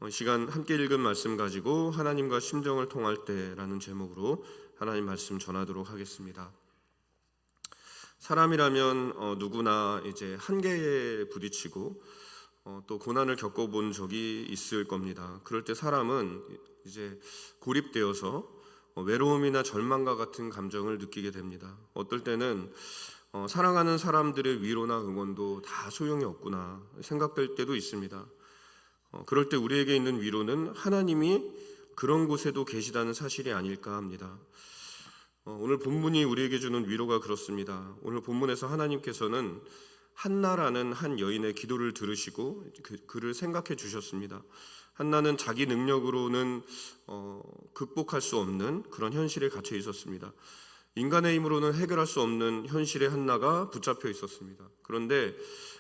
시간 함께 읽은 말씀 가지고 하나님과 심정을 통할 때라는 제목으로 하나님 말씀 전하도록 하겠습니다. 사람이라면 누구나 이제 한계에 부딪히고 또 고난을 겪어본 적이 있을 겁니다. 그럴 때 사람은 이제 고립되어서 외로움이나 절망과 같은 감정을 느끼게 됩니다. 어떨 때는 사랑하는 사람들의 위로나 응원도 다 소용이 없구나 생각될 때도 있습니다. 그럴 때 우리에게 있는 위로는 하나님이 그런 곳에도 계시다는 사실이 아닐까 합니다. 오늘 본문이 우리에게 주는 위로가 그렇습니다. 오늘 본문에서 하나님께서는 한나라는 한 여인의 기도를 들으시고 그를 생각해 주셨습니다. 한나는 자기 능력으로는 극복할 수 없는 그런 현실에 갇혀 있었습니다. 인간의 힘으로는 해결할 수 없는 현실에 한나가 붙잡혀 있었습니다. 그런데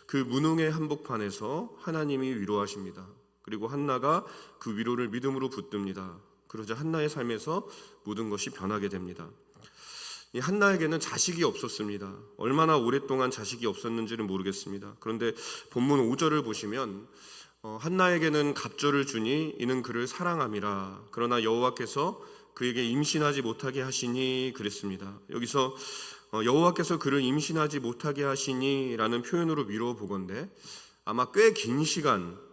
그 무능의 한복판에서 하나님이 위로하십니다. 그리고 한나가 그 위로를 믿음으로 붙듭니다. 그러자 한나의 삶에서 모든 것이 변하게 됩니다. 이 한나에게는 자식이 없었습니다. 얼마나 오랫동안 자식이 없었는지는 모르겠습니다. 그런데 본문 5절을 보시면 한나에게는 갑절을 주니 이는 그를 사랑함이라. 그러나 여호와께서 그에게 임신하지 못하게 하시니 그랬습니다. 여기서 여호와께서 그를 임신하지 못하게 하시니 라는 표현으로 미루어 보건대 아마 꽤 긴 시간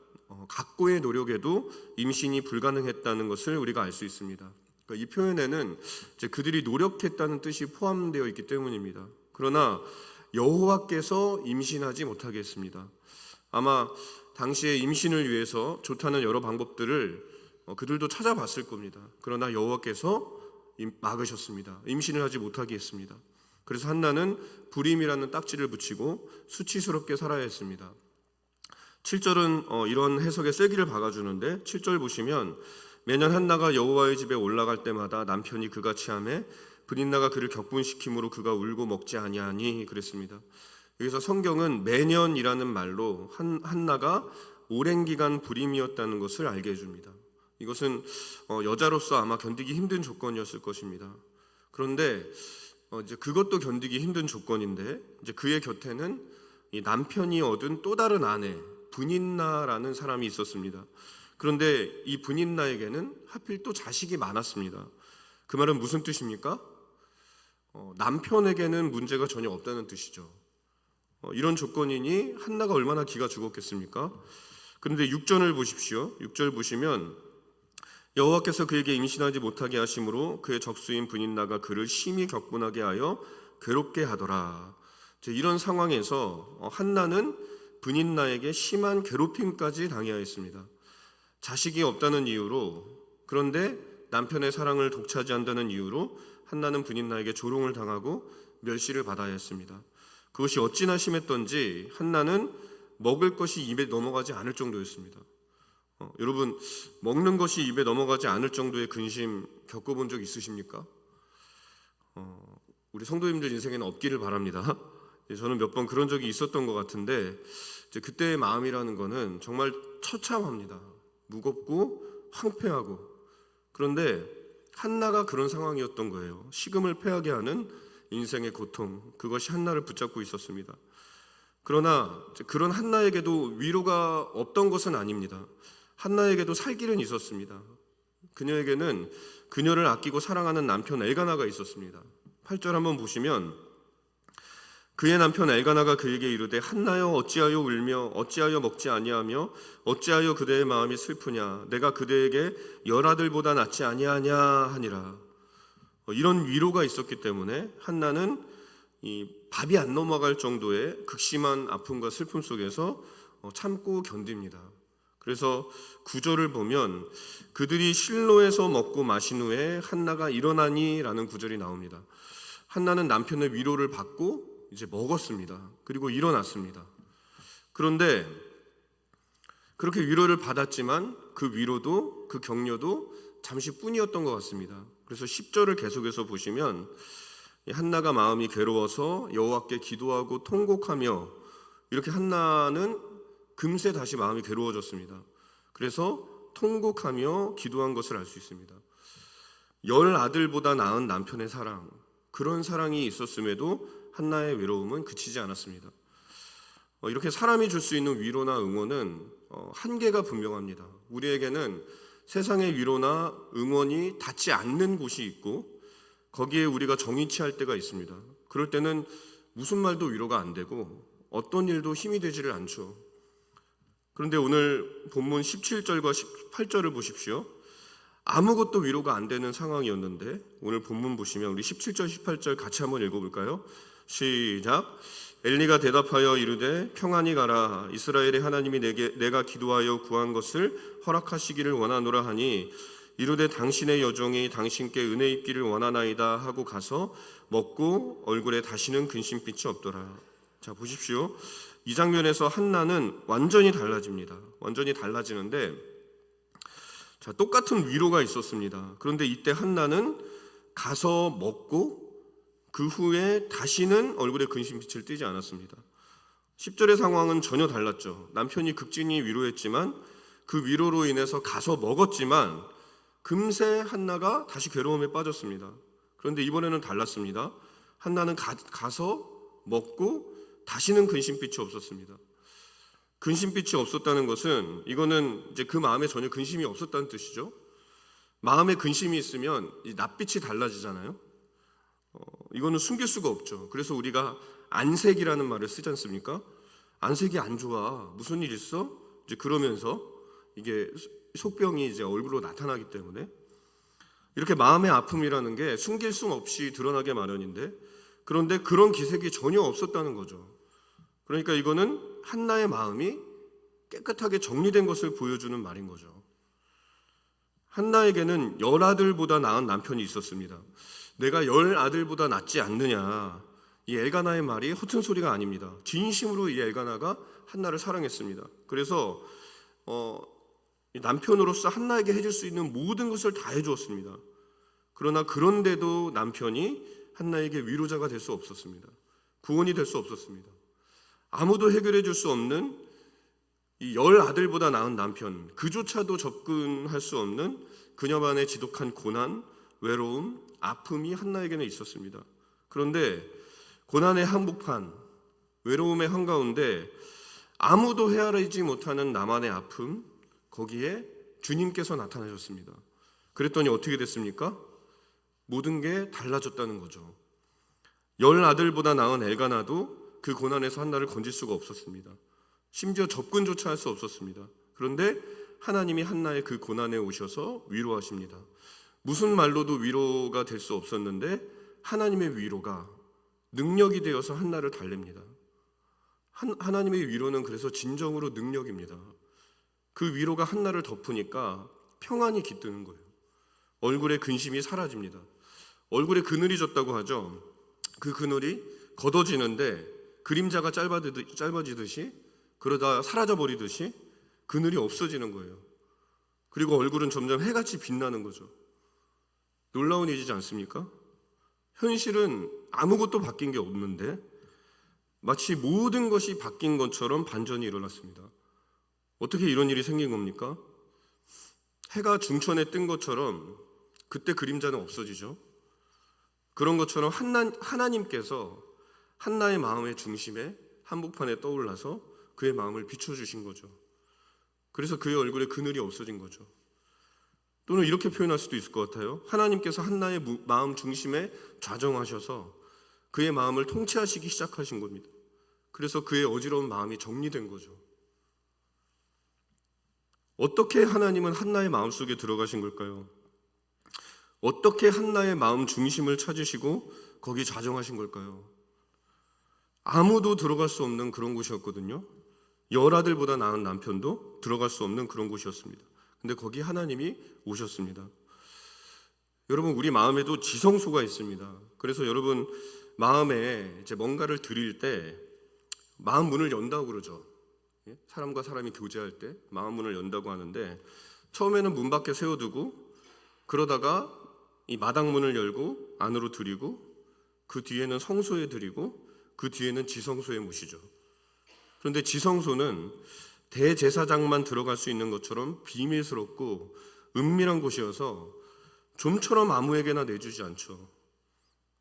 각고의 노력에도 임신이 불가능했다는 것을 우리가 알 수 있습니다. 그러니까 이 표현에는 이제 그들이 노력했다는 뜻이 포함되어 있기 때문입니다. 그러나 여호와께서 임신하지 못하게 했습니다. 아마 당시에 임신을 위해서 좋다는 여러 방법들을 그들도 찾아봤을 겁니다. 그러나 여호와께서 막으셨습니다. 임신을 하지 못하게 했습니다. 그래서 한나는 불임이라는 딱지를 붙이고 수치스럽게 살아야 했습니다. 7절은 이런 해석의 세기를 박아주는데 7절 보시면 매년 한나가 여호와의 집에 올라갈 때마다 남편이 그같이 하매 브린나가 그를 격분시킴으로 그가 울고 먹지 아니하니 그랬습니다. 여기서 성경은 매년이라는 말로 한나가 오랜 기간 불임이었다는 것을 알게 해줍니다. 이것은 여자로서 아마 견디기 힘든 조건이었을 것입니다. 그런데 이제 그것도 견디기 힘든 조건인데 이제 그의 곁에는 이 남편이 얻은 또 다른 아내 브닌나라는 사람이 있었습니다. 그런데 이 브닌나에게는 하필 또 자식이 많았습니다. 그 말은 무슨 뜻입니까? 남편에게는 문제가 전혀 없다는 뜻이죠. 이런 조건이니 한나가 얼마나 기가 죽었겠습니까? 그런데 6절을 보십시오. 6절 보시면 여호와께서 그에게 임신하지 못하게 하심으로 그의 적수인 브닌나가 그를 심히 격분하게 하여 괴롭게 하더라. 이런 상황에서 한나는 브닌나에게 심한 괴롭힘까지 당해야 했습니다. 자식이 없다는 이유로, 그런데 남편의 사랑을 독차지한다는 이유로 한나는 브닌나에게 조롱을 당하고 멸시를 받아야 했습니다. 그것이 어찌나 심했던지 한나는 먹을 것이 입에 넘어가지 않을 정도였습니다. 여러분, 먹는 것이 입에 넘어가지 않을 정도의 근심 겪어본 적 있으십니까? 우리 성도님들 인생에는 없기를 바랍니다. 저는 몇 번 그런 적이 있었던 것 같은데 이제 그때의 마음이라는 거는 정말 처참합니다. 무겁고 황폐하고. 그런데 한나가 그런 상황이었던 거예요. 식음을 패하게 하는 인생의 고통, 그것이 한나를 붙잡고 있었습니다. 그러나 그런 한나에게도 위로가 없던 것은 아닙니다. 한나에게도 살 길은 있었습니다. 그녀에게는 그녀를 아끼고 사랑하는 남편 엘가나가 있었습니다. 8절 한번 보시면 그의 남편 엘가나가 그에게 이르되 한나여 어찌하여 울며 어찌하여 먹지 아니하며 어찌하여 그대의 마음이 슬프냐 내가 그대에게 열아들보다 낫지 아니하냐 하니라. 이런 위로가 있었기 때문에 한나는 이 밥이 안 넘어갈 정도의 극심한 아픔과 슬픔 속에서 참고 견딥니다. 그래서 9절을 보면 그들이 실로에서 먹고 마신 후에 한나가 일어나니 라는 구절이 나옵니다. 한나는 남편의 위로를 받고 이제 먹었습니다. 그리고 일어났습니다. 그런데 그렇게 위로를 받았지만 그 위로도 그 격려도 잠시뿐이었던 것 같습니다. 그래서 10절을 계속해서 보시면 한나가 마음이 괴로워서 여호와께 기도하고 통곡하며 이렇게 한나는 금세 다시 마음이 괴로워졌습니다. 그래서 통곡하며 기도한 것을 알 수 있습니다. 열 아들보다 나은 남편의 사랑, 그런 사랑이 있었음에도 한나의 외로움은 그치지 않았습니다. 이렇게 사람이 줄 수 있는 위로나 응원은 한계가 분명합니다. 우리에게는 세상의 위로나 응원이 닿지 않는 곳이 있고 거기에 우리가 정의치 할 때가 있습니다. 그럴 때는 무슨 말도 위로가 안 되고 어떤 일도 힘이 되지를 않죠. 그런데 오늘 본문 17절과 18절을 보십시오. 아무것도 위로가 안 되는 상황이었는데 오늘 본문 보시면 우리 17절 18절 같이 한번 읽어볼까요? 시작. 엘리가 대답하여 이르되 평안히 가라. 이스라엘의 하나님이 내가 기도하여 구한 것을 허락하시기를 원하노라 하니 이르되 당신의 여종이 당신께 은혜 입기를 원하나이다 하고 가서 먹고 얼굴에 다시는 근심빛이 없더라. 자, 보십시오. 이 장면에서 한나는 완전히 달라집니다. 완전히 달라지는데, 자, 똑같은 위로가 있었습니다. 그런데 이때 한나는 가서 먹고 그 후에 다시는 얼굴에 근심빛을 띠지 않았습니다. 10절의 상황은 전혀 달랐죠. 남편이 극진히 위로했지만 그 위로로 인해서 가서 먹었지만 금세 한나가 다시 괴로움에 빠졌습니다. 그런데 이번에는 달랐습니다. 한나는 가서 먹고 다시는 근심빛이 없었습니다. 근심빛이 없었다는 것은 이거는 이제 그 마음에 전혀 근심이 없었다는 뜻이죠. 마음에 근심이 있으면 이 낯빛이 달라지잖아요. 이거는 숨길 수가 없죠. 그래서 우리가 안색이라는 말을 쓰지 않습니까? 안색이 안 좋아. 무슨 일 있어? 이제 그러면서 이게 속병이 이제 얼굴로 나타나기 때문에 이렇게 마음의 아픔이라는 게 숨길 수 없이 드러나게 마련인데 그런데 그런 기색이 전혀 없었다는 거죠. 그러니까 이거는 한나의 마음이 깨끗하게 정리된 것을 보여주는 말인 거죠. 한나에게는 10아들보다 나은 남편이 있었습니다. 내가 10아들보다 낫지 않느냐, 이 엘가나의 말이 허튼 소리가 아닙니다. 진심으로 이 엘가나가 한나를 사랑했습니다. 그래서 남편으로서 한나에게 해줄 수 있는 모든 것을 다 해주었습니다. 그러나 그런데도 남편이 한나에게 위로자가 될 수 없었습니다. 구원이 될 수 없었습니다. 아무도 해결해 줄 수 없는 이 10아들보다 나은 남편, 그조차도 접근할 수 없는 그녀만의 지독한 고난, 외로움, 아픔이 한나에게는 있었습니다. 그런데 고난의 한복판, 외로움의 한가운데 아무도 헤아리지 못하는 나만의 아픔, 거기에 주님께서 나타나셨습니다. 그랬더니 어떻게 됐습니까? 모든 게 달라졌다는 거죠. 10아들보다 나은 엘가나도 그 고난에서 한나를 건질 수가 없었습니다. 심지어 접근조차 할 수 없었습니다. 그런데 하나님이 한나의 그 고난에 오셔서 위로하십니다. 무슨 말로도 위로가 될 수 없었는데 하나님의 위로가 능력이 되어서 한나를 달랩니다. 하나님의 위로는 그래서 진정으로 능력입니다. 그 위로가 한나를 덮으니까 평안이 깃드는 거예요. 얼굴에 근심이 사라집니다. 얼굴에 그늘이 졌다고 하죠. 그 그늘이 걷어지는데 그림자가 짧아지듯이 그러다 사라져버리듯이 그늘이 없어지는 거예요. 그리고 얼굴은 점점 해같이 빛나는 거죠. 놀라운 일이지 않습니까? 현실은 아무것도 바뀐 게 없는데 마치 모든 것이 바뀐 것처럼 반전이 일어났습니다. 어떻게 이런 일이 생긴 겁니까? 해가 중천에 뜬 것처럼 그때 그림자는 없어지죠. 그런 것처럼 하나님께서 한나의 마음의 중심에 한복판에 떠올라서 그의 마음을 비춰주신 거죠. 그래서 그의 얼굴에 그늘이 없어진 거죠. 또는 이렇게 표현할 수도 있을 것 같아요. 하나님께서 한나의 마음 중심에 좌정하셔서 그의 마음을 통치하시기 시작하신 겁니다. 그래서 그의 어지러운 마음이 정리된 거죠. 어떻게 하나님은 한나의 마음속에 들어가신 걸까요? 어떻게 한나의 마음 중심을 찾으시고 거기 좌정하신 걸까요? 아무도 들어갈 수 없는 그런 곳이었거든요. 10아들보다 나은 남편도 들어갈 수 없는 그런 곳이었습니다. 근데 거기 하나님이 오셨습니다. 여러분, 우리 마음에도 지성소가 있습니다. 그래서 여러분 마음에 이제 뭔가를 드릴 때 마음 문을 연다고 그러죠. 사람과 사람이 교제할 때 마음 문을 연다고 하는데 처음에는 문 밖에 세워두고 그러다가 이 마당 문을 열고 안으로 들이고 그 뒤에는 성소에 들이고 그 뒤에는 지성소에 모시죠. 그런데 지성소는 대제사장만 들어갈 수 있는 것처럼 비밀스럽고 은밀한 곳이어서 좀처럼 아무에게나 내주지 않죠.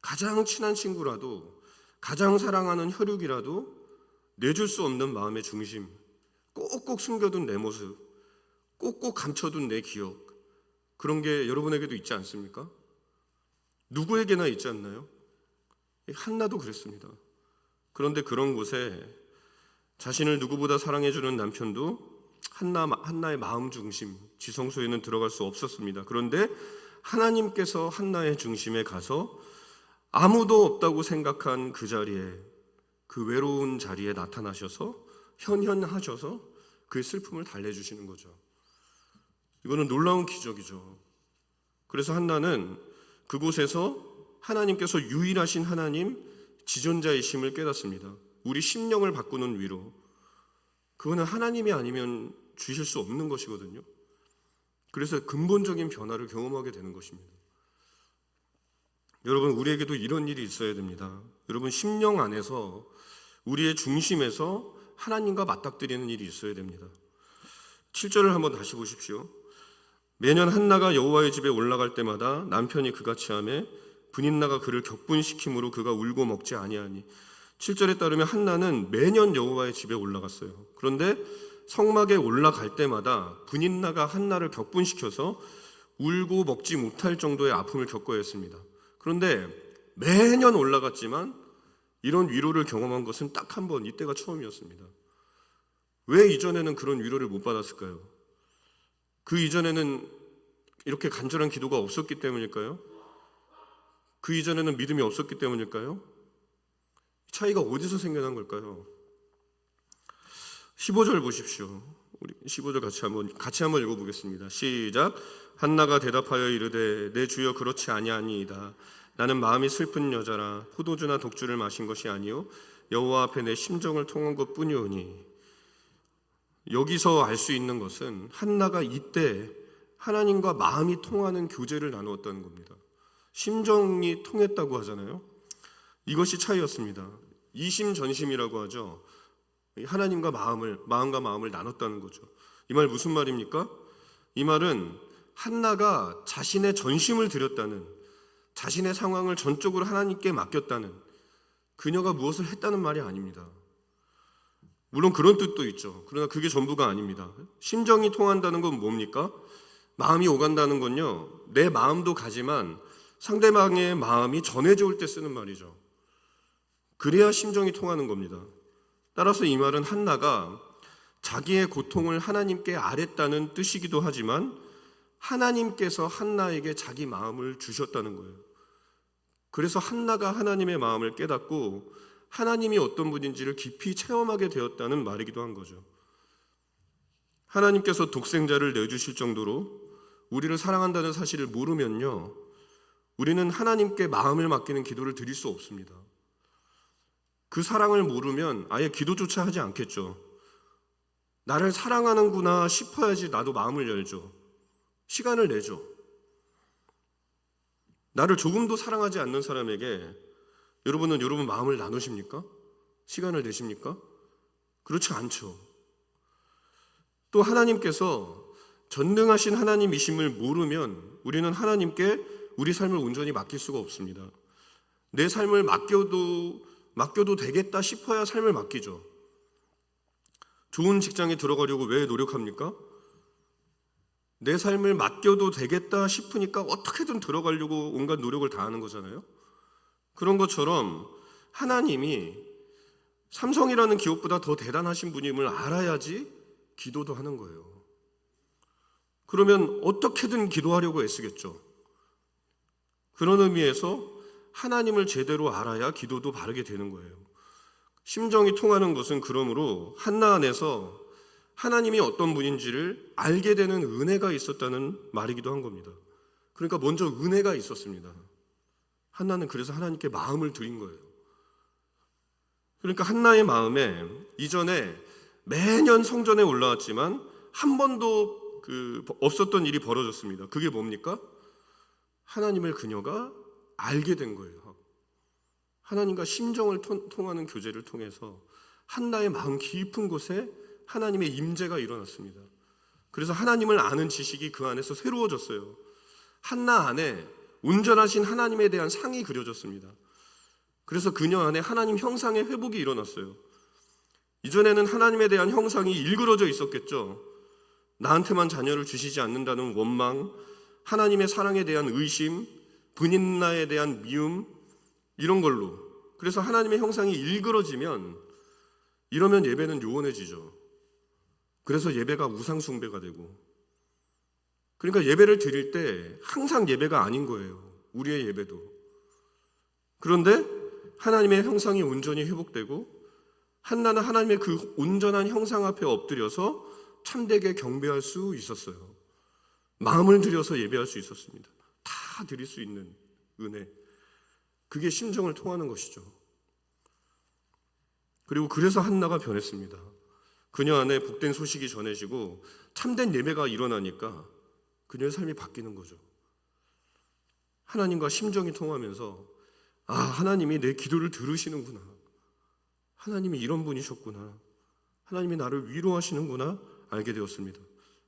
가장 친한 친구라도 가장 사랑하는 혈육이라도 내줄 수 없는 마음의 중심, 꼭꼭 숨겨둔 내 모습, 꼭꼭 감춰둔 내 기억, 그런 게 여러분에게도 있지 않습니까? 누구에게나 있지 않나요? 한나도 그랬습니다. 그런데 그런 곳에 자신을 누구보다 사랑해주는 남편도 한나의 마음 중심, 지성소에는 들어갈 수 없었습니다. 그런데 하나님께서 한나의 중심에 가서 아무도 없다고 생각한 그 자리에, 그 외로운 자리에 나타나셔서 현현하셔서 그의 슬픔을 달래주시는 거죠. 이거는 놀라운 기적이죠. 그래서 한나는 그곳에서 하나님께서 유일하신 하나님, 지존자이심을 깨닫습니다. 우리 심령을 바꾸는 위로, 그거는 하나님이 아니면 주실 수 없는 것이거든요. 그래서 근본적인 변화를 경험하게 되는 것입니다. 여러분, 우리에게도 이런 일이 있어야 됩니다. 여러분, 심령 안에서, 우리의 중심에서 하나님과 맞닥뜨리는 일이 있어야 됩니다. 7절을 한번 다시 보십시오. 매년 한나가 여호와의 집에 올라갈 때마다 남편이 그같이 하매 분인나가 그를 격분시킴으로 그가 울고 먹지 아니하니. 7절에 따르면 한나는 매년 여호와의 집에 올라갔어요. 그런데 성막에 올라갈 때마다 분인나가 한나를 격분시켜서 울고 먹지 못할 정도의 아픔을 겪어야 했습니다. 그런데 매년 올라갔지만 이런 위로를 경험한 것은 딱 한 번, 이때가 처음이었습니다. 왜 이전에는 그런 위로를 못 받았을까요? 그 이전에는 이렇게 간절한 기도가 없었기 때문일까요? 그 이전에는 믿음이 없었기 때문일까요? 차이가 어디서 생겨난 걸까요? 15절 보십시오. 우리 15절 같이 한번 읽어보겠습니다. 시작. 한나가 대답하여 이르되 내 주여 그렇지 아니하니이다. 나는 마음이 슬픈 여자라 포도주나 독주를 마신 것이 아니요 여호와 앞에 내 심정을 통한 것뿐이오니. 여기서 알 수 있는 것은 한나가 이때 하나님과 마음이 통하는 교제를 나누었다는 겁니다. 심정이 통했다고 하잖아요. 이것이 차이였습니다. 이심전심이라고 하죠. 하나님과 마음과 마음을 나눴다는 거죠. 이 말 무슨 말입니까? 이 말은 한나가 자신의 전심을 드렸다는, 자신의 상황을 전적으로 하나님께 맡겼다는, 그녀가 무엇을 했다는 말이 아닙니다. 물론 그런 뜻도 있죠. 그러나 그게 전부가 아닙니다. 심정이 통한다는 건 뭡니까? 마음이 오간다는 건요, 내 마음도 가지만 상대방의 마음이 전해져 올 때 쓰는 말이죠. 그래야 심정이 통하는 겁니다. 따라서 이 말은 한나가 자기의 고통을 하나님께 아랬다는 뜻이기도 하지만 하나님께서 한나에게 자기 마음을 주셨다는 거예요. 그래서 한나가 하나님의 마음을 깨닫고 하나님이 어떤 분인지를 깊이 체험하게 되었다는 말이기도 한 거죠. 하나님께서 독생자를 내주실 정도로 우리를 사랑한다는 사실을 모르면요, 우리는 하나님께 마음을 맡기는 기도를 드릴 수 없습니다. 그 사랑을 모르면 아예 기도조차 하지 않겠죠. 나를 사랑하는구나 싶어야지 나도 마음을 열죠. 시간을 내죠. 나를 조금도 사랑하지 않는 사람에게 여러분은 여러분 마음을 나누십니까? 시간을 내십니까? 그렇지 않죠. 또 하나님께서 전능하신 하나님이심을 모르면 우리는 하나님께 우리 삶을 온전히 맡길 수가 없습니다. 내 삶을 맡겨도 되겠다 싶어야 삶을 맡기죠. 좋은 직장에 들어가려고 왜 노력합니까? 내 삶을 맡겨도 되겠다 싶으니까 어떻게든 들어가려고 온갖 노력을 다하는 거잖아요. 그런 것처럼 하나님이 삼성이라는 기업보다 더 대단하신 분임을 알아야지 기도도 하는 거예요. 그러면 어떻게든 기도하려고 애쓰겠죠. 그런 의미에서 하나님을 제대로 알아야 기도도 바르게 되는 거예요. 심정이 통하는 것은 그러므로 한나 안에서 하나님이 어떤 분인지를 알게 되는 은혜가 있었다는 말이기도 한 겁니다. 그러니까 먼저 은혜가 있었습니다. 한나는 그래서 하나님께 마음을 드린 거예요. 그러니까 한나의 마음에 이전에 매년 성전에 올라왔지만 한 번도 없었던 일이 벌어졌습니다. 그게 뭡니까? 하나님을 그녀가 알게 된 거예요. 하나님과 심정을 통하는 교제를 통해서 한나의 마음 깊은 곳에 하나님의 임재가 일어났습니다. 그래서 하나님을 아는 지식이 그 안에서 새로워졌어요. 한나 안에 온전하신 하나님에 대한 상이 그려졌습니다. 그래서 그녀 안에 하나님 형상의 회복이 일어났어요. 이전에는 하나님에 대한 형상이 일그러져 있었겠죠. 나한테만 자녀를 주시지 않는다는 원망, 하나님의 사랑에 대한 의심, 분인나에 대한 미움, 이런 걸로. 그래서 하나님의 형상이 일그러지면, 이러면 예배는 요원해지죠. 그래서 예배가 우상숭배가 되고, 그러니까 예배를 드릴 때 항상 예배가 아닌 거예요. 우리의 예배도. 그런데 하나님의 형상이 온전히 회복되고, 한나는 하나님의 그 온전한 형상 앞에 엎드려서 참되게 경배할 수 있었어요. 마음을 들여서 예배할 수 있었습니다. 다 드릴 수 있는 은혜. 그게 심정을 통하는 것이죠. 그리고 그래서 한나가 변했습니다. 그녀 안에 복된 소식이 전해지고 참된 예배가 일어나니까 그녀의 삶이 바뀌는 거죠. 하나님과 심정이 통하면서 하나님이 내 기도를 들으시는구나. 하나님이 이런 분이셨구나. 하나님이 나를 위로하시는구나 알게 되었습니다.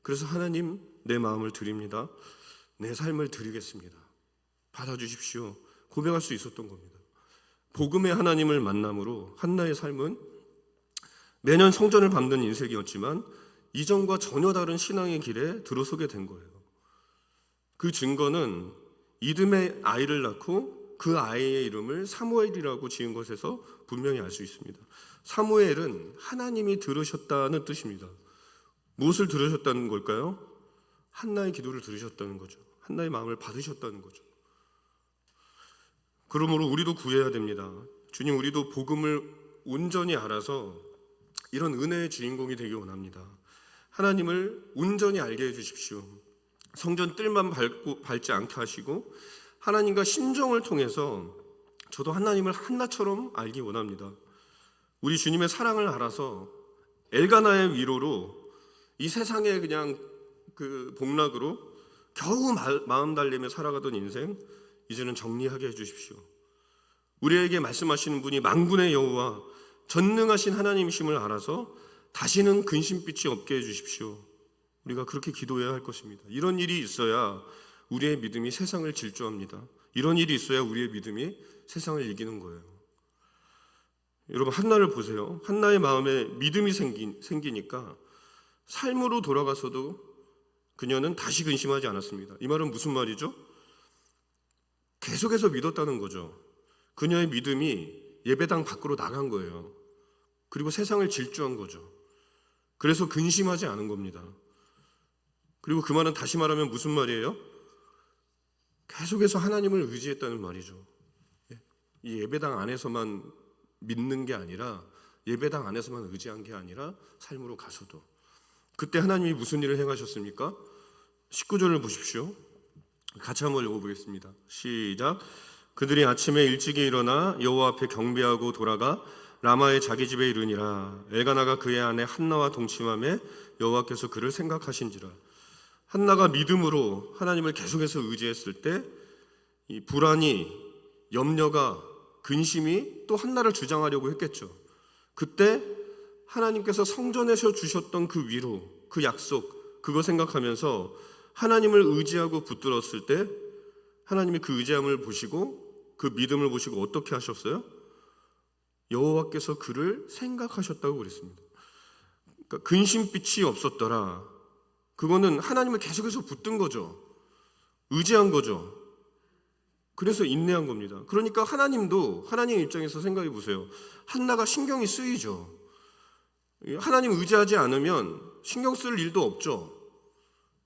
그래서 하나님, 내 마음을 드립니다. 내 삶을 드리겠습니다. 받아주십시오. 고백할 수 있었던 겁니다. 복음의 하나님을 만남으로 한나의 삶은 매년 성전을 밟는 인생이었지만 이전과 전혀 다른 신앙의 길에 들어서게 된 거예요. 그 증거는 이듬해 아이를 낳고 그 아이의 이름을 사무엘이라고 지은 것에서 분명히 알 수 있습니다. 사무엘은 하나님이 들으셨다는 뜻입니다. 무엇을 들으셨다는 걸까요? 한나의 기도를 들으셨다는 거죠. 한나의 마음을 받으셨다는 거죠. 그러므로 우리도 구해야 됩니다. 주님, 우리도 복음을 온전히 알아서 이런 은혜의 주인공이 되기 원합니다. 하나님을 온전히 알게 해주십시오. 성전 뜰만 밟지 않게 하시고 하나님과 심정을 통해서 저도 하나님을 한나처럼 알기 원합니다. 우리 주님의 사랑을 알아서 엘가나의 위로로 이 세상에 그냥 그 복락으로 겨우 마음 달래며 살아가던 인생 이제는 정리하게 해주십시오. 우리에게 말씀하시는 분이 만군의 여호와 전능하신 하나님이심을 알아서 다시는 근심빛이 없게 해주십시오. 우리가 그렇게 기도해야 할 것입니다. 이런 일이 있어야 우리의 믿음이 세상을 질주합니다. 이런 일이 있어야 우리의 믿음이 세상을 이기는 거예요. 여러분, 한나를 보세요. 한나의 마음에 믿음이 생기니까 삶으로 돌아가서도 그녀는 다시 근심하지 않았습니다. 이 말은 무슨 말이죠? 계속해서 믿었다는 거죠. 그녀의 믿음이 예배당 밖으로 나간 거예요. 그리고 세상을 질주한 거죠. 그래서 근심하지 않은 겁니다. 그리고 그 말은 다시 말하면 무슨 말이에요? 계속해서 하나님을 의지했다는 말이죠. 이 예배당 안에서만 믿는 게 아니라, 예배당 안에서만 의지한 게 아니라 삶으로 가서도. 그때 하나님이 무슨 일을 행하셨습니까? 19절을 보십시오. 같이 한번 읽어보겠습니다. 시작. 그들이 아침에 일찍이 일어나 여호와 앞에 경배하고 돌아가 라마의 자기 집에 이르니라. 엘가나가 그의 아내 한나와 동침하며 여호와께서 그를 생각하신지라. 한나가 믿음으로 하나님을 계속해서 의지했을 때 이 불안이, 염려가, 근심이 또 한나를 주장하려고 했겠죠. 그때 하나님께서 성전에서 주셨던 그 위로, 그 약속, 그거 생각하면서 하나님을 의지하고 붙들었을 때 하나님이 그 의지함을 보시고 그 믿음을 보시고 어떻게 하셨어요? 여호와께서 그를 생각하셨다고 그랬습니다. 그러니까 근심빛이 없었더라. 그거는 하나님을 계속해서 붙든 거죠. 의지한 거죠. 그래서 인내한 겁니다. 그러니까 하나님도 하나님 입장에서 생각해 보세요. 한나가 신경이 쓰이죠. 하나님 의지하지 않으면 신경 쓸 일도 없죠.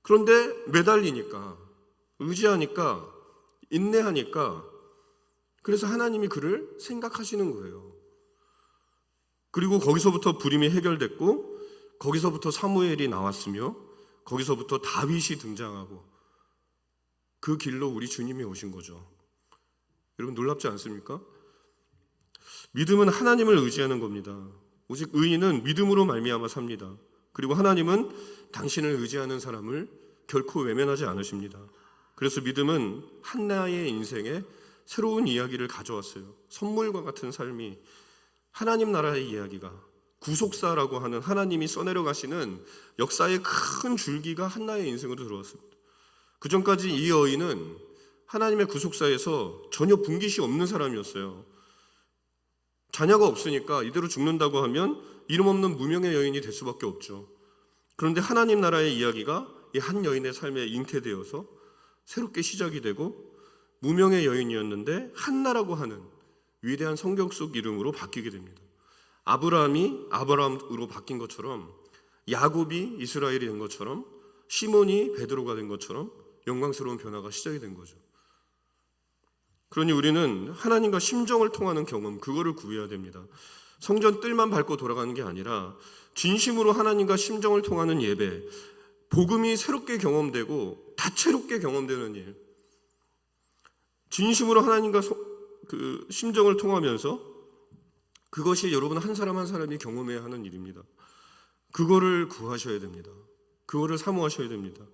그런데 매달리니까, 의지하니까, 인내하니까, 그래서 하나님이 그를 생각하시는 거예요. 그리고 거기서부터 불임이 해결됐고, 거기서부터 사무엘이 나왔으며, 거기서부터 다윗이 등장하고, 그 길로 우리 주님이 오신 거죠. 여러분, 놀랍지 않습니까? 믿음은 하나님을 의지하는 겁니다. 오직 의인은 믿음으로 말미암아 삽니다. 그리고 하나님은 당신을 의지하는 사람을 결코 외면하지 않으십니다. 그래서 믿음은 한나의 인생에 새로운 이야기를 가져왔어요. 선물과 같은 삶이, 하나님 나라의 이야기가, 구속사라고 하는 하나님이 써내려 가시는 역사의 큰 줄기가 한나의 인생으로 들어왔습니다. 그 전까지 이 여인은 하나님의 구속사에서 전혀 분깃이 없는 사람이었어요. 자녀가 없으니까 이대로 죽는다고 하면 이름 없는 무명의 여인이 될 수밖에 없죠. 그런데 하나님 나라의 이야기가 이 한 여인의 삶에 잉태되어서 새롭게 시작이 되고 무명의 여인이었는데 한나라고 하는 위대한 성경 속 이름으로 바뀌게 됩니다. 아브라함이 아브라함으로 바뀐 것처럼, 야곱이 이스라엘이 된 것처럼, 시몬이 베드로가 된 것처럼 영광스러운 변화가 시작이 된 거죠. 그러니 우리는 하나님과 심정을 통하는 경험, 그거를 구해야 됩니다. 성전 뜰만 밟고 돌아가는 게 아니라 진심으로 하나님과 심정을 통하는 예배, 복음이 새롭게 경험되고 다채롭게 경험되는 일, 진심으로 하나님과 그 심정을 통하면서 그것이 여러분 한 사람 한 사람이 경험해야 하는 일입니다. 그거를 구하셔야 됩니다. 그거를 사모하셔야 됩니다.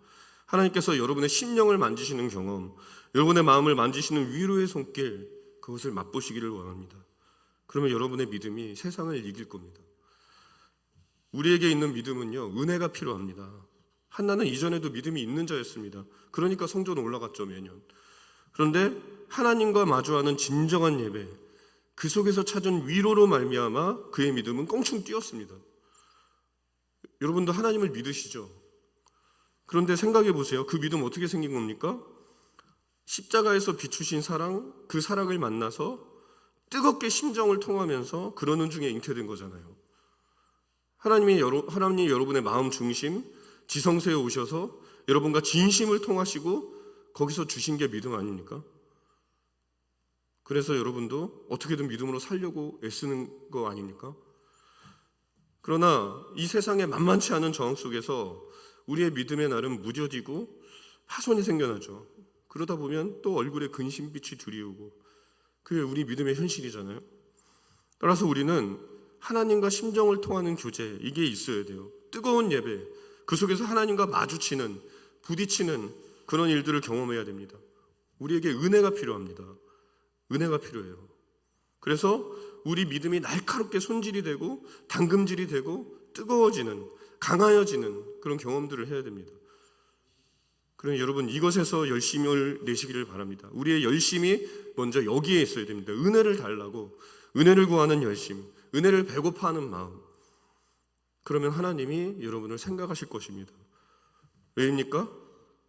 하나님께서 여러분의 심령을 만지시는 경험, 여러분의 마음을 만지시는 위로의 손길, 그것을 맛보시기를 원합니다. 그러면 여러분의 믿음이 세상을 이길 겁니다. 우리에게 있는 믿음은요, 은혜가 필요합니다. 한나는 이전에도 믿음이 있는 자였습니다. 그러니까 성전 올라갔죠, 매년. 그런데 하나님과 마주하는 진정한 예배, 그 속에서 찾은 위로로 말미암아 그의 믿음은 껑충 뛰었습니다. 여러분도 하나님을 믿으시죠? 그런데 생각해 보세요. 그 믿음 어떻게 생긴 겁니까? 십자가에서 비추신 사랑, 그 사랑을 만나서 뜨겁게 심정을 통하면서 그러는 중에 잉태된 거잖아요. 하나님이 여러분의 마음 중심, 지성소에 오셔서 여러분과 진심을 통하시고 거기서 주신 게 믿음 아닙니까? 그래서 여러분도 어떻게든 믿음으로 살려고 애쓰는 거 아닙니까? 그러나 이 세상에 만만치 않은 저항 속에서 우리의 믿음의 날은 무뎌지고 파손이 생겨나죠. 그러다 보면 또 얼굴에 근심빛이 드리우고, 그게 우리 믿음의 현실이잖아요. 따라서 우리는 하나님과 심정을 통하는 교제, 이게 있어야 돼요. 뜨거운 예배, 그 속에서 하나님과 마주치는, 부딪히는 그런 일들을 경험해야 됩니다. 우리에게 은혜가 필요합니다. 은혜가 필요해요. 그래서 우리 믿음이 날카롭게 손질이 되고 당금질이 되고 뜨거워지는, 강하여지는 그런 경험들을 해야 됩니다. 그러니 여러분, 이것에서 열심을 내시기를 바랍니다. 우리의 열심이 먼저 여기에 있어야 됩니다. 은혜를 달라고, 은혜를 구하는 열심, 은혜를 배고파하는 마음. 그러면 하나님이 여러분을 생각하실 것입니다. 왜입니까?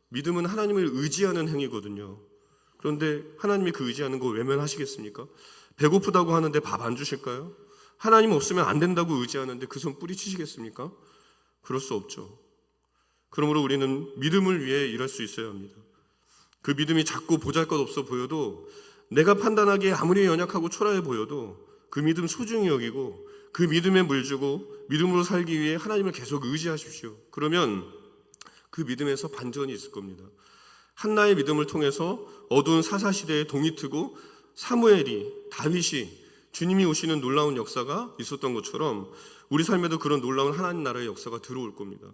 믿음은 하나님을 의지하는 행위거든요. 그런데 하나님이 그 의지하는 거 외면하시겠습니까? 배고프다고 하는데 밥 안 주실까요? 하나님 없으면 안 된다고 의지하는데 그 손 뿌리치시겠습니까? 그럴 수 없죠. 그러므로 우리는 믿음을 위해 일할 수 있어야 합니다. 그 믿음이 작고 보잘것없어 보여도, 내가 판단하기에 아무리 연약하고 초라해 보여도 그 믿음 소중히 여기고 그 믿음에 물주고 믿음으로 살기 위해 하나님을 계속 의지하십시오. 그러면 그 믿음에서 반전이 있을 겁니다. 한나의 믿음을 통해서 어두운 사사시대에 동이 트고 사무엘이, 다윗이 주님이 오시는 놀라운 역사가 있었던 것처럼 우리 삶에도 그런 놀라운 하나님 나라의 역사가 들어올 겁니다.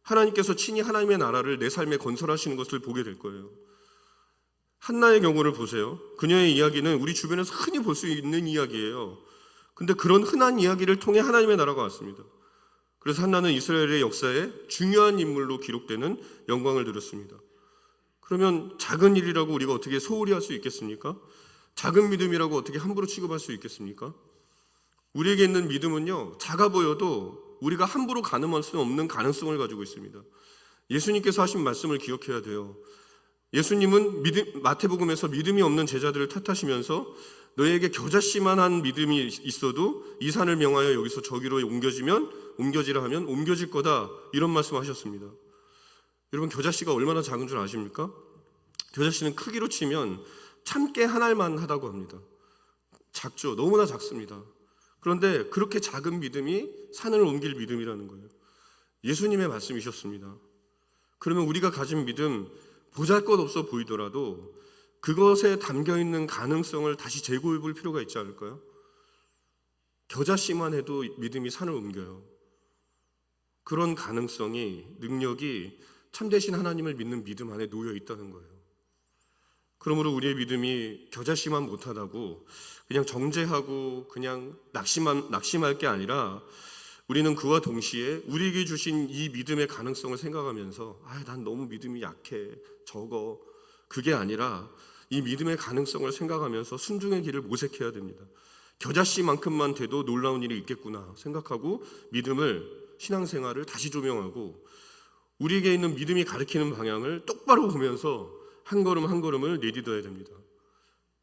하나님께서 친히 하나님의 나라를 내 삶에 건설하시는 것을 보게 될 거예요. 한나의 경우를 보세요. 그녀의 이야기는 우리 주변에서 흔히 볼 수 있는 이야기예요. 근데 그런 흔한 이야기를 통해 하나님의 나라가 왔습니다. 그래서 한나는 이스라엘의 역사에 중요한 인물로 기록되는 영광을 누렸습니다. 그러면 작은 일이라고 우리가 어떻게 소홀히 할 수 있겠습니까? 작은 믿음이라고 어떻게 함부로 취급할 수 있겠습니까? 우리에게 있는 믿음은요, 작아 보여도 우리가 함부로 가늠할 수 없는 가능성을 가지고 있습니다. 예수님께서 하신 말씀을 기억해야 돼요. 예수님은 마태복음에서 믿음이 없는 제자들을 탓하시면서 너희에게 겨자씨만한 믿음이 있어도 이 산을 명하여 여기서 저기로 옮겨지라 하면 옮겨질 거다, 이런 말씀하셨습니다. 여러분, 겨자씨가 얼마나 작은 줄 아십니까? 겨자씨는 크기로 치면 참깨 한 알만 하다고 합니다. 작죠. 너무나 작습니다. 그런데 그렇게 작은 믿음이 산을 옮길 믿음이라는 거예요. 예수님의 말씀이셨습니다. 그러면 우리가 가진 믿음, 보잘것없어 보이더라도 그것에 담겨있는 가능성을 다시 재고해 볼 필요가 있지 않을까요? 겨자씨만 해도 믿음이 산을 옮겨요. 그런 가능성이, 능력이 참되신 하나님을 믿는 믿음 안에 놓여 있다는 거예요. 그러므로 우리의 믿음이 겨자씨만 못하다고 그냥 정죄하고 그냥 낙심할 게 아니라, 우리는 그와 동시에 우리에게 주신 이 믿음의 가능성을 생각하면서 난 너무 믿음이 약해, 적어, 그게 아니라 이 믿음의 가능성을 생각하면서 순종의 길을 모색해야 됩니다. 겨자씨만큼만 돼도 놀라운 일이 있겠구나 생각하고 믿음을, 신앙생활을 다시 조명하고 우리에게 있는 믿음이 가리키는 방향을 똑바로 보면서 한 걸음 한 걸음을 내딛어야 됩니다.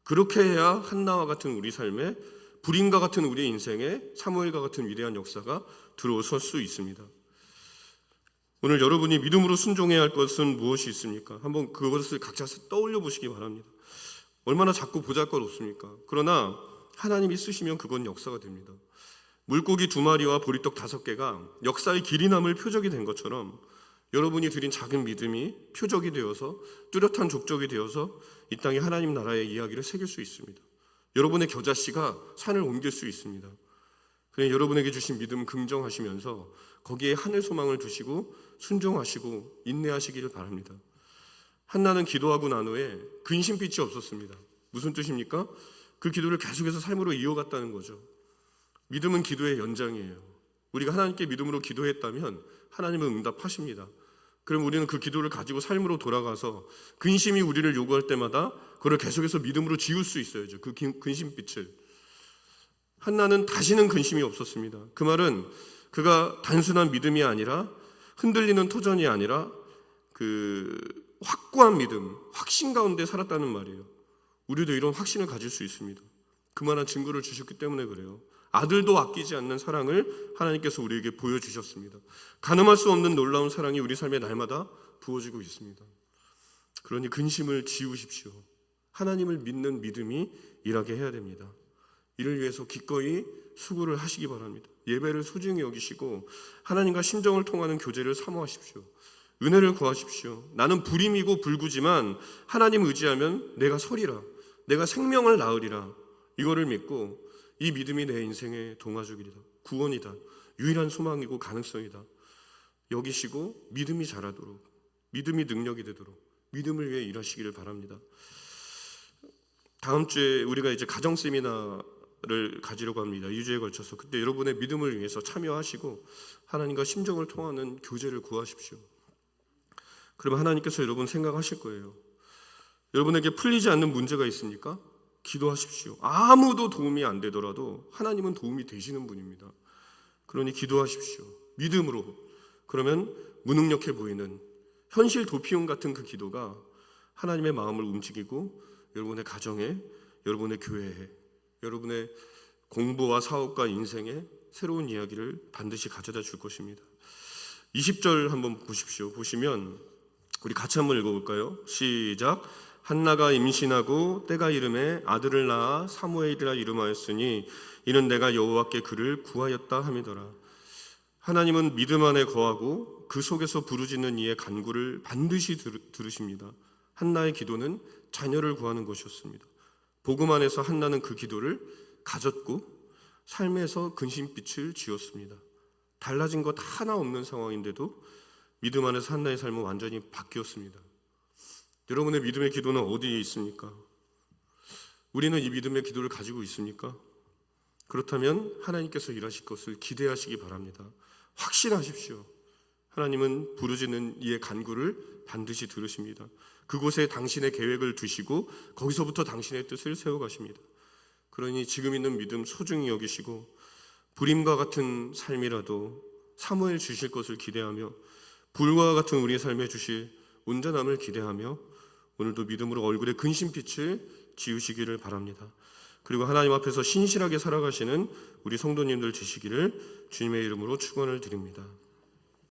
그렇게 해야 한나와 같은 우리 삶에, 불임과 같은 우리의 인생에 사무엘과 같은 위대한 역사가 들어설 수 있습니다. 오늘 여러분이 믿음으로 순종해야 할 것은 무엇이 있습니까? 한번 그것을 각자 떠올려 보시기 바랍니다. 얼마나 자꾸 보잘것없습니까? 그러나 하나님이 쓰시면 그건 역사가 됩니다. 물고기 2마리와 보리떡 5개가 역사의 길이 남을 표적이 된 것처럼 여러분이 드린 작은 믿음이 표적이 되어서, 뚜렷한 족적이 되어서 이 땅에 하나님 나라의 이야기를 새길 수 있습니다. 여러분의 겨자씨가 산을 옮길 수 있습니다. 그냥 여러분에게 주신 믿음 긍정하시면서 거기에 하늘 소망을 두시고 순종하시고 인내하시기를 바랍니다. 한나는 기도하고 난 후에 근심빛이 없었습니다. 무슨 뜻입니까? 그 기도를 계속해서 삶으로 이어갔다는 거죠. 믿음은 기도의 연장이에요. 우리가 하나님께 믿음으로 기도했다면 하나님은 응답하십니다. 그럼 우리는 그 기도를 가지고 삶으로 돌아가서 근심이 우리를 요구할 때마다 그걸 계속해서 믿음으로 지울 수 있어야죠. 그 근심빛을. 한나는 다시는 근심이 없었습니다. 그 말은 그가 단순한 믿음이 아니라, 흔들리는 토전이 아니라 그 확고한 믿음, 확신 가운데 살았다는 말이에요. 우리도 이런 확신을 가질 수 있습니다. 그만한 증거를 주셨기 때문에 그래요. 아들도 아끼지 않는 사랑을 하나님께서 우리에게 보여주셨습니다. 가늠할 수 없는 놀라운 사랑이 우리 삶에 날마다 부어지고 있습니다. 그러니 근심을 지우십시오. 하나님을 믿는 믿음이 일하게 해야 됩니다. 이를 위해서 기꺼이 수고를 하시기 바랍니다. 예배를 소중히 여기시고 하나님과 심정을 통하는 교제를 사모하십시오. 은혜를 구하십시오. 나는 불임이고 불구지만 하나님 의지하면 내가 서리라, 내가 생명을 낳으리라, 이거를 믿고 이 믿음이 내 인생의 동화죽이다, 구원이다, 유일한 소망이고 가능성이다 여기시고 믿음이 자라도록, 믿음이 능력이 되도록 믿음을 위해 일하시기를 바랍니다. 다음 주에 우리가 이제 가정 세미나를 가지려고 합니다. 2주에 걸쳐서. 그때 여러분의 믿음을 위해서 참여하시고 하나님과 심정을 통하는 교제를 구하십시오. 그러면 하나님께서 여러분 생각하실 거예요. 여러분에게 풀리지 않는 문제가 있습니까? 기도하십시오. 아무도 도움이 안 되더라도 하나님은 도움이 되시는 분입니다. 그러니 기도하십시오. 믿음으로. 그러면 무능력해 보이는 현실 도피용 같은 그 기도가 하나님의 마음을 움직이고 여러분의 가정에, 여러분의 교회에, 여러분의 공부와 사업과 인생에 새로운 이야기를 반드시 가져다 줄 것입니다. 20절 한번 보십시오. 보시면 우리 같이 한번 읽어볼까요? 시작. 한나가 임신하고 때가 이름에 아들을 낳아 사무엘이라 이름하였으니 이는 내가 여호와께 그를 구하였다 함이더라. 하나님은 믿음 안에 거하고 그 속에서 부르짖는 이의 간구를 반드시 들으십니다. 한나의 기도는 자녀를 구하는 것이었습니다. 복음 안에서 한나는 그 기도를 가졌고 삶에서 근심빛을 지었습니다. 달라진 것 하나 없는 상황인데도 믿음 안에서 한나의 삶은 완전히 바뀌었습니다. 여러분의 믿음의 기도는 어디에 있습니까? 우리는 이 믿음의 기도를 가지고 있습니까? 그렇다면 하나님께서 일하실 것을 기대하시기 바랍니다. 확신하십시오. 하나님은 부르짖는 이의 간구를 반드시 들으십니다. 그곳에 당신의 계획을 두시고 거기서부터 당신의 뜻을 세워가십니다. 그러니 지금 있는 믿음 소중히 여기시고 불임과 같은 삶이라도 사모해 주실 것을 기대하며 불과 같은 우리의 삶에 주실 온전함을 기대하며 오늘도 믿음으로 얼굴에 근심빛을 지우시기를 바랍니다. 그리고 하나님 앞에서 신실하게 살아가시는 우리 성도님들 되시기를 주님의 이름으로 축원을 드립니다.